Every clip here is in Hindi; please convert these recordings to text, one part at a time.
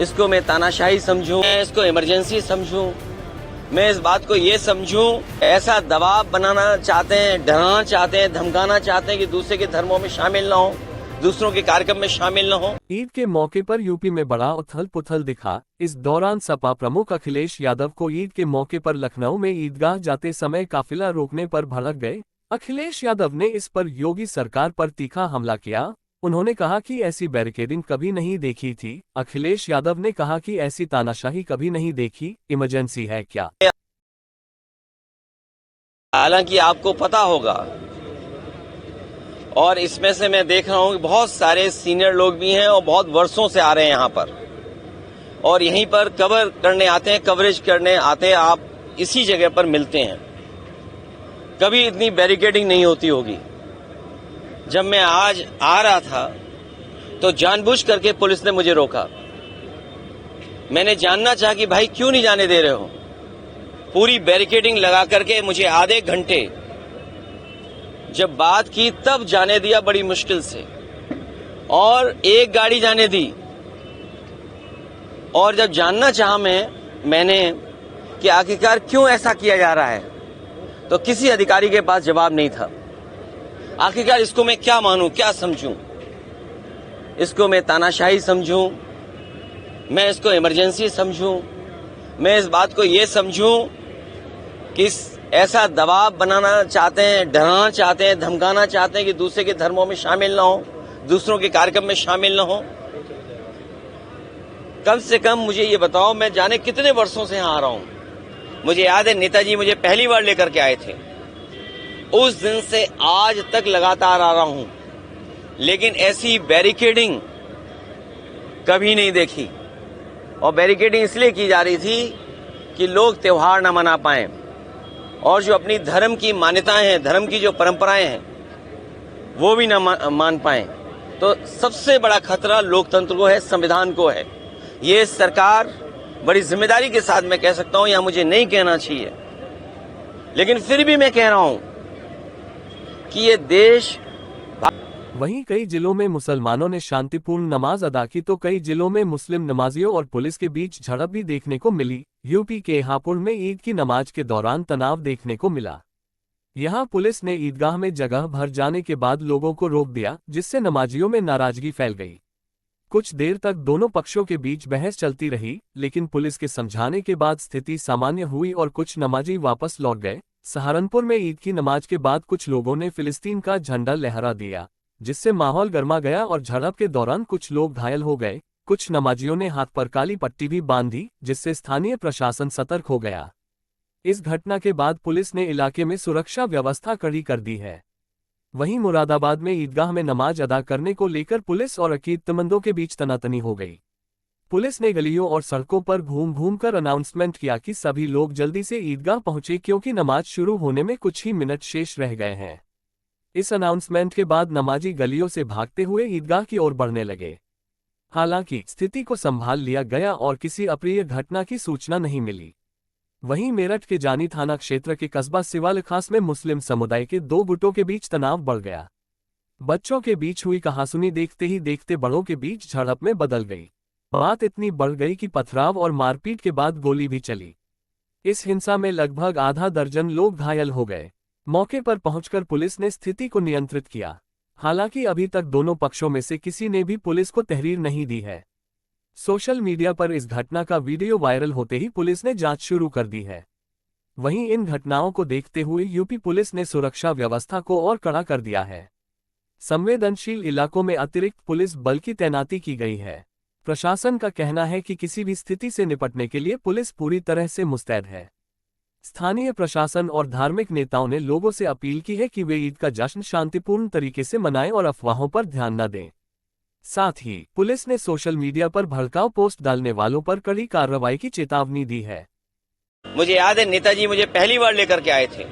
इसको मैं तानाशाही समझूं, मैं इसको इमरजेंसी समझूं, मैं इस बात को ये समझूं, ऐसा दबाव बनाना चाहते हैं, डराना चाहते हैं, धमकाना चाहते हैं कि दूसरे के धर्मों में शामिल ना हो, दूसरों के कार्यक्रम में शामिल न हो। ईद के मौके पर यूपी में बड़ा उथल पुथल दिखा। इस दौरान सपा प्रमुख अखिलेश यादव को ईद के मौके पर लखनऊ में ईदगाह जाते समय काफिला रोकने पर भड़क गए। अखिलेश यादव ने इस पर योगी सरकार पर तीखा हमला किया। उन्होंने कहा कि ऐसी बैरिकेडिंग कभी नहीं देखी थी। अखिलेश यादव ने कहा कि ऐसी तानाशाही कभी नहीं देखी, इमरजेंसी है क्या? हालांकि आपको पता होगा, और इसमें से मैं देख रहा हूं कि बहुत सारे सीनियर लोग भी हैं और बहुत वर्षों से आ रहे हैं यहां पर, और यहीं पर कवर करने आते हैं, कवरेज करने आते हैं। आप इसी जगह पर मिलते हैं। कभी इतनी बैरिकेडिंग नहीं होती होगी। जब मैं आज आ रहा था तो जानबूझ करके पुलिस ने मुझे रोका। मैंने जानना चाहा कि भाई क्यों नहीं जाने दे रहे हो। पूरी बैरिकेडिंग लगा करके मुझे आधे घंटे जब बात की तब जाने दिया, बड़ी मुश्किल से, और एक गाड़ी जाने दी। और जब जानना चाहा मैंने कि आखिरकार क्यों ऐसा किया जा रहा है, तो किसी अधिकारी के पास जवाब नहीं था। आखिरकार इसको मैं क्या मानूं, क्या समझूं? इसको मैं तानाशाही समझूं, मैं इसको इमरजेंसी समझूं, मैं इस बात को ये समझूं कि ऐसा दबाव बनाना चाहते हैं, डराना चाहते हैं, धमकाना चाहते हैं कि दूसरे के धर्मों में शामिल ना हो, दूसरों के कार्यक्रम में शामिल ना हो। कम से कम मुझे ये बताओ, मैं जाने कितने वर्षों से यहां आ रहा हूं। मुझे याद है नेताजी मुझे पहली बार लेकर के आए थे। उस दिन से आज तक लगातार आ रहा हूं, लेकिन ऐसी बैरिकेडिंग कभी नहीं देखी। और बैरिकेडिंग इसलिए की जा रही थी कि लोग त्योहार न मना पाएं, और जो अपनी धर्म की मान्यताएं हैं, धर्म की जो परंपराएं हैं, वो भी न मान पाएं। तो सबसे बड़ा खतरा लोकतंत्र को है, संविधान को है। ये सरकार बड़ी जिम्मेदारी के साथ मैं कह सकता हूं, या मुझे नहीं कहना चाहिए, लेकिन फिर भी मैं कह रहा हूं कि ये देश। वहीं कई जिलों में मुसलमानों ने शांतिपूर्ण नमाज अदा की तो कई जिलों में मुस्लिम नमाजियों और पुलिस के बीच झड़प भी देखने को मिली। यूपी के हापुड़ में ईद की नमाज के दौरान तनाव देखने को मिला। यहां पुलिस ने ईदगाह में जगह भर जाने के बाद लोगों को रोक दिया, जिससे नमाजियों में नाराजगी फैल गई। कुछ देर तक दोनों पक्षों के बीच बहस चलती रही, लेकिन पुलिस के समझाने के बाद स्थिति सामान्य हुई और कुछ नमाजी वापस लौट गए। सहारनपुर में ईद की नमाज के बाद कुछ लोगों ने फिलिस्तीन का झंडा लहरा दिया, जिससे माहौल गर्मा गया और झड़प के दौरान कुछ लोग घायल हो गए। कुछ नमाजियों ने हाथ पर काली पट्टी भी बांधी, जिससे स्थानीय प्रशासन सतर्क हो गया। इस घटना के बाद पुलिस ने इलाके में सुरक्षा व्यवस्था कड़ी कर दी है। वहीं मुरादाबाद में ईदगाह में नमाज अदा करने को लेकर पुलिस और अकीदतमंदों के बीच तनातनी हो गई। पुलिस ने गलियों और सड़कों पर घूम घूम कर अनाउंसमेंट किया कि सभी लोग जल्दी से ईदगाह पहुंचे, क्योंकि नमाज शुरू होने में कुछ ही मिनट शेष रह गए हैं। इस अनाउंसमेंट के बाद नमाजी गलियों से भागते हुए ईदगाह की ओर बढ़ने लगे। हालांकि स्थिति को संभाल लिया गया और किसी अप्रिय घटना की सूचना नहीं मिली। वहीं मेरठ के जानी थाना क्षेत्र के कस्बा सिवाल खास में मुस्लिम समुदाय के दो गुटों के बीच तनाव बढ़ गया। बच्चों के बीच हुई कहासुनी देखते ही देखते बड़ों के बीच झड़प में बदल गई। बात इतनी बढ़ गई कि पथराव और मारपीट के बाद गोली भी चली। इस हिंसा में लगभग आधा दर्जन लोग घायल हो गए। मौके पर पहुंचकर पुलिस ने स्थिति को नियंत्रित किया। हालांकि अभी तक दोनों पक्षों में से किसी ने भी पुलिस को तहरीर नहीं दी है। सोशल मीडिया पर इस घटना का वीडियो वायरल होते ही पुलिस ने जांच शुरू कर दी है। वहीं इन घटनाओं को देखते हुए यूपी पुलिस ने सुरक्षा व्यवस्था को और कड़ा कर दिया है। संवेदनशील इलाकों में अतिरिक्त पुलिस बल की तैनाती की गई है। प्रशासन का कहना है कि किसी भी स्थिति से निपटने के लिए पुलिस पूरी तरह से मुस्तैद है। स्थानीय प्रशासन और धार्मिक नेताओं ने लोगों से अपील की है कि वे ईद का जश्न शांतिपूर्ण तरीके से मनाएं और अफवाहों पर ध्यान न दें। साथ ही पुलिस ने सोशल मीडिया पर भड़काऊ पोस्ट डालने वालों पर कड़ी कार्रवाई की चेतावनी दी है। मुझे याद है नेताजी मुझे पहली बार लेकर के आए थे।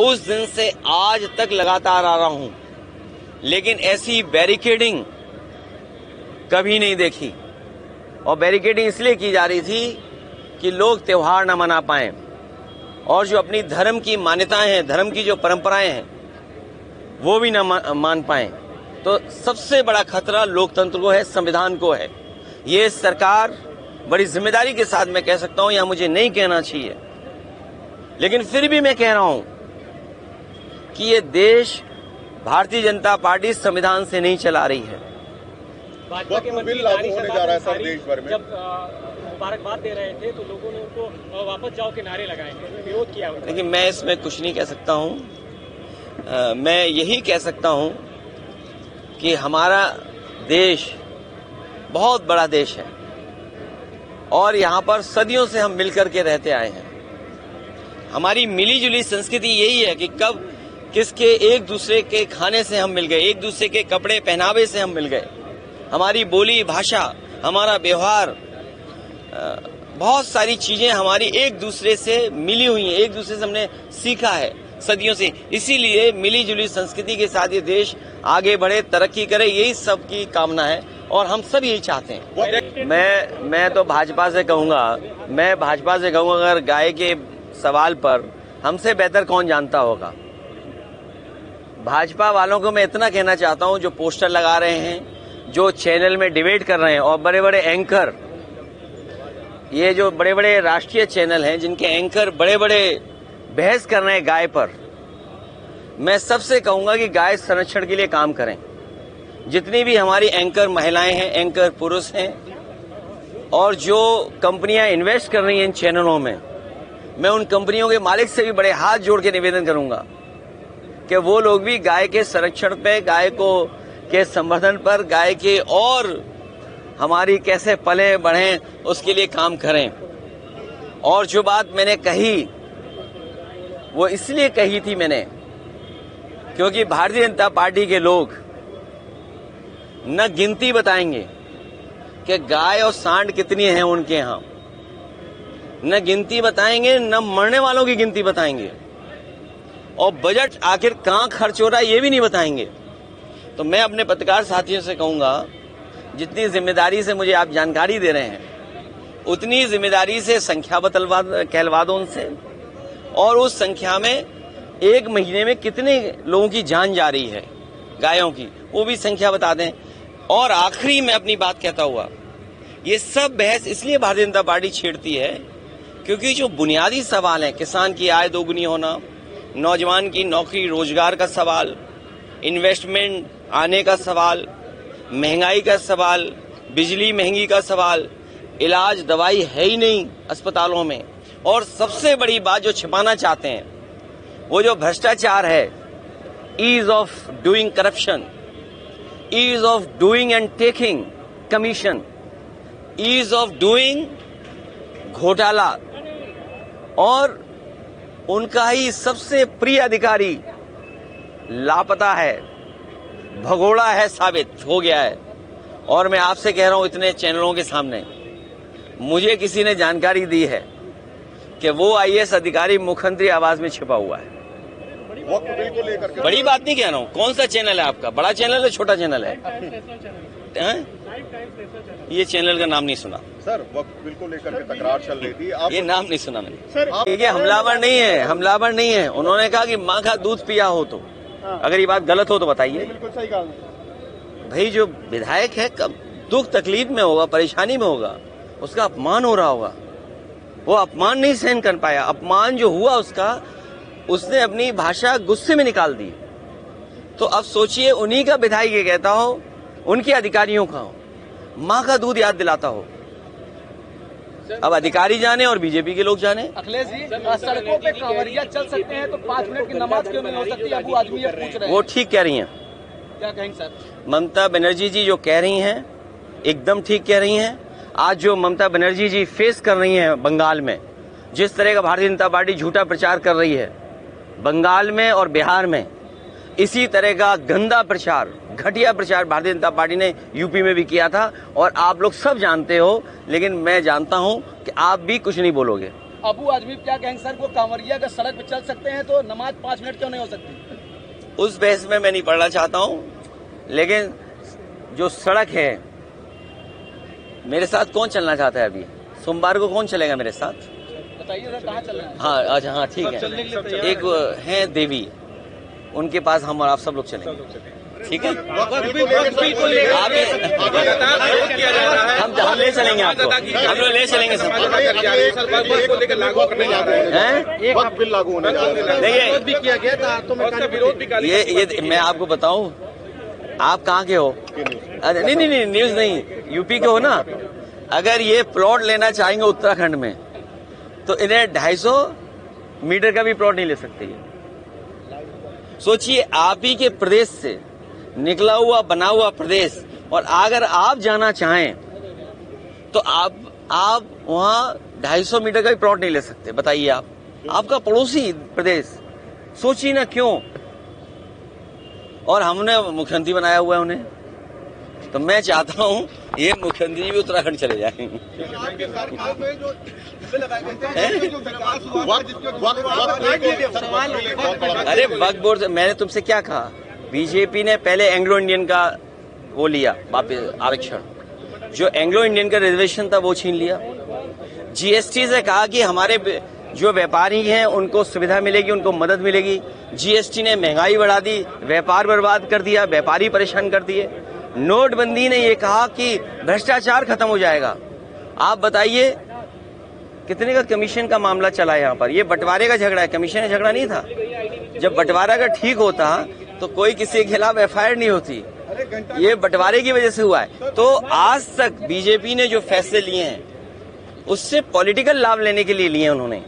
उस दिन से आज तक लगातार आ रहा हूं, लेकिन ऐसी बैरिकेडिंग कभी नहीं देखी। और बैरिकेडिंग इसलिए की जा रही थी कि लोग त्योहार न मना पाएं, और जो अपनी धर्म की मान्यताएं हैं, धर्म की जो परंपराएं हैं, वो भी न मान पाएं। तो सबसे बड़ा खतरा लोकतंत्र को है, संविधान को है। ये सरकार बड़ी जिम्मेदारी के साथ मैं कह सकता हूं, या मुझे नहीं कहना चाहिए, लेकिन फिर भी मैं कह रहा हूं कि ये देश भारतीय जनता पार्टी संविधान से नहीं चला रही है। भाजपा के मंत्री होने जा रहा है सर देश भर में। जब मुबारकबाद दे रहे थे तो लोगों ने उनको वापस जाओ के नारे लगाए, विरोध किया। लेकिन मैं इसमें कुछ नहीं कह सकता हूं। मैं यही कह सकता हूं कि हमारा देश बहुत बड़ा देश है और यहाँ पर सदियों से हम मिलकर के रहते आए हैं। हमारी मिली जुली संस्कृति यही है कि कब किसके एक दूसरे के खाने से हम मिल गए, एक दूसरे के कपड़े पहनावे से हम मिल गए। हमारी बोली भाषा, हमारा व्यवहार, बहुत सारी चीजें हमारी एक दूसरे से मिली हुई हैं, एक दूसरे से हमने सीखा है सदियों से। इसीलिए मिली जुली संस्कृति के साथ ये देश आगे बढ़े, तरक्की करे, यही सबकी कामना है और हम सब यही चाहते हैं। मैं तो भाजपा से कहूंगा, अगर गाय के सवाल पर हमसे बेहतर कौन जानता होगा। भाजपा वालों को मैं इतना कहना चाहता हूं, जो पोस्टर लगा रहे हैं, जो चैनल में डिबेट कर रहे हैं और बड़े बड़े एंकर, ये जो बड़े बड़े राष्ट्रीय चैनल हैं जिनके एंकर बड़े बड़े बहस कर रहे हैं गाय पर, मैं सबसे कहूंगा कि गाय संरक्षण के लिए काम करें। जितनी भी हमारी एंकर महिलाएं हैं, एंकर पुरुष हैं, और जो कंपनियां इन्वेस्ट कर रही हैं इन चैनलों में, मैं उन कंपनियों के मालिक से भी बड़े हाथ जोड़ के निवेदन करूंगा कि वो लोग भी गाय के संरक्षण पे, गाय को के संवर्धन पर, गाय के और हमारी कैसे पले बढ़े उसके लिए काम करें। और जो बात मैंने कही वो इसलिए कही थी मैंने, क्योंकि भारतीय जनता पार्टी के लोग न गिनती बताएंगे कि गाय और सांड कितनी है उनके यहां, न गिनती बताएंगे, न मरने वालों की गिनती बताएंगे, और बजट आखिर कहां खर्च हो रहा है ये भी नहीं बताएंगे। तो मैं अपने पत्रकार साथियों से कहूंगा, जितनी जिम्मेदारी से मुझे आप जानकारी दे रहे हैं, उतनी जिम्मेदारी से संख्या कहलवा दो उनसे, और उस संख्या में एक महीने में कितने लोगों की जान जा रही है गायों की, वो भी संख्या बता दें। और आखिरी में अपनी बात कहता हुआ, ये सब बहस इसलिए भारतीय जनता पार्टी छेड़ती है क्योंकि जो बुनियादी सवाल है, किसान की आय दोगुनी होना, नौजवान की नौकरी रोजगार का सवाल, इन्वेस्टमेंट आने का सवाल, महंगाई का सवाल, बिजली महंगी का सवाल, इलाज दवाई है ही नहीं अस्पतालों में, और सबसे बड़ी बात जो छिपाना चाहते हैं वो जो भ्रष्टाचार है, ease of doing corruption, ease of doing and taking commission, ease of doing घोटाला, और उनका ही सबसे प्रिय अधिकारी लापता है, भगोड़ा है, साबित हो गया है। और मैं आपसे कह रहा हूं इतने चैनलों के सामने, मुझे किसी ने जानकारी दी है कि वो आईएएस अधिकारी मुख्यमंत्री आवास में छिपा हुआ है। वक्त बिल को लेकर के बड़ी बात नहीं कह रहा हूं। कौन सा चैनल है आपका, बड़ा चैनल है छोटा चैनल है? ये चैनल का नाम नहीं सुना सर। वक्त बिल को लेकर के तकरार चल रही थी, आप ये नाम नहीं सुना मैंने। ये हमलावर नहीं है, हमलावर नहीं है। उन्होंने कहा कि माँ का दूध पिया हो तो, अगर ये बात गलत हो तो बताइए। बिल्कुल सही कहा भाई, जो विधायक है कब दुख तकलीफ में होगा, परेशानी में होगा, उसका अपमान हो रहा होगा, वो अपमान नहीं सहन कर पाया। अपमान जो हुआ उसने अपनी भाषा गुस्से में निकाल दी। तो अब सोचिए, उन्हीं का विधायक ये कहता हो, उनके अधिकारियों का माँ का दूध याद दिलाता हो। अब अधिकारी जाने और बीजेपी के लोग जाने। अखिलेश जी, सड़कों पे कांवरिया चल सकते हैं तो 5 मिनट की नमाज क्यों नहीं हो सकती? अबू आदमी ये पूछ रहे हैं। वो ठीक कह रही हैं। क्या कहेंगे सर? ममता बनर्जी जी जो कह रही हैं एकदम ठीक कह रही हैं। आज जो ममता बनर्जी जी फेस कर रही हैं बंगाल में, जिस तरह का भारतीय जनता पार्टी झूठा प्रचार कर रही है बंगाल में और बिहार में, इसी तरह का गंदा प्रचार, घटिया प्रचार भारतीय जनता पार्टी ने यूपी में भी किया था, और आप लोग सब जानते हो। लेकिन मैं जानता हूं कि आप भी कुछ नहीं बोलोगे। अबू आदमी क्या कहेंगे सर? वो कांवरिया का सड़क पे चल सकते हैं तो नमाज 5 मिनट क्यों नहीं हो सकती? उस बहस में मैं नहीं पढ़ना चाहता हूं, लेकिन जो सड़क है, मेरे साथ कौन चलना चाहता है? अभी सोमवार को कौन चलेगा मेरे साथ? बताइए सर, कहाँ चल रहे हैं? हाँ अच्छा, हाँ ठीक है। एक है देवी, उनके पास हम और आप सब लोग चलेंगे। ठीक है, बिल्कुल हम ले चलेंगे आपको, हम लोग ले चलेंगे सब। वक्त बिल लागू होने जा रहा है। देखिए किया गया था तो विरोध भी ये मैं आपको बताऊं, आप कहाँ के हो? अरे नहीं, न्यूज नहीं, यूपी के हो ना। अगर ये प्लॉट लेना चाहेंगे उत्तराखंड में तो इन्हें 250 मीटर का भी प्लॉट नहीं ले सकते। सोचिए, आप ही के प्रदेश से निकला हुआ बना हुआ प्रदेश, और अगर आप जाना चाहें तो आप वहां 250 मीटर का भी प्लॉट नहीं ले सकते। बताइए, आप आपका पड़ोसी प्रदेश, सोचिए ना क्यों। और हमने मुख्यमंत्री बनाया हुआ है उन्हें, तो मैं चाहता हूं ये मुख्यमंत्री भी उत्तराखंड चले जाएंगे। अरे वक्फ बोर्ड, मैंने तुमसे क्या कहा? बीजेपी ने पहले एंग्लो इंडियन का वो लिया वापस आरक्षण, जो एंग्लो इंडियन का रिजर्वेशन था वो छीन लिया। जीएसटी से कहा कि हमारे जो व्यापारी हैं उनको सुविधा मिलेगी, उनको मदद मिलेगी। जीएसटी ने महंगाई बढ़ा दी, व्यापार बर्बाद कर दिया, व्यापारी परेशान कर दिए। नोटबंदी ने ये कहा कि भ्रष्टाचार खत्म हो जाएगा। आप बताइए कितने का कमीशन का मामला चला है यहाँ पर? ये बंटवारे का झगड़ा है, कमीशन का झगड़ा नहीं था। जब बंटवारा अगर ठीक होता तो कोई किसी के खिलाफ एफआईआर नहीं होती। ये बंटवारे की वजह से हुआ है। तो आज तक बीजेपी ने जो फैसले लिए हैं उससे पॉलिटिकल लाभ लेने के लिए लिए उन्होंने।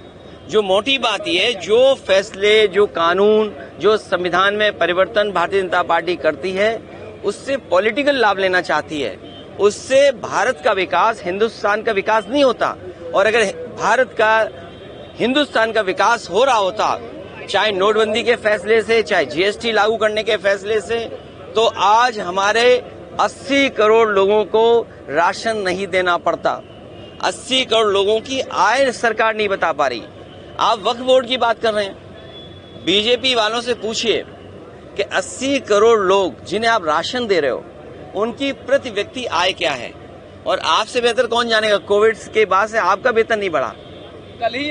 जो मोटी बात यह है, जो फैसले, जो कानून, जो संविधान में परिवर्तन भारतीय जनता पार्टी करती है उससे पॉलिटिकल लाभ लेना चाहती है। उससे भारत का विकास, हिंदुस्तान का विकास नहीं होता। और अगर भारत का, हिंदुस्तान का विकास हो रहा होता, चाहे नोटबंदी के फैसले से, चाहे जीएसटी लागू करने के फैसले से, तो आज हमारे 80 करोड़ लोगों को राशन नहीं देना पड़ता। 80 करोड़ लोगों की आय सरकार नहीं बता पा रही। आप वक्फ बोर्ड की बात कर रहे हैं, बीजेपी वालों से पूछिए कि 80 करोड़ लोग जिन्हें आप राशन दे रहे हो उनकी प्रति व्यक्ति आय क्या है? और आपसे बेहतर कौन जानेगा, कोविड के बाद से आपका वेतन नहीं बढ़ा। कल ही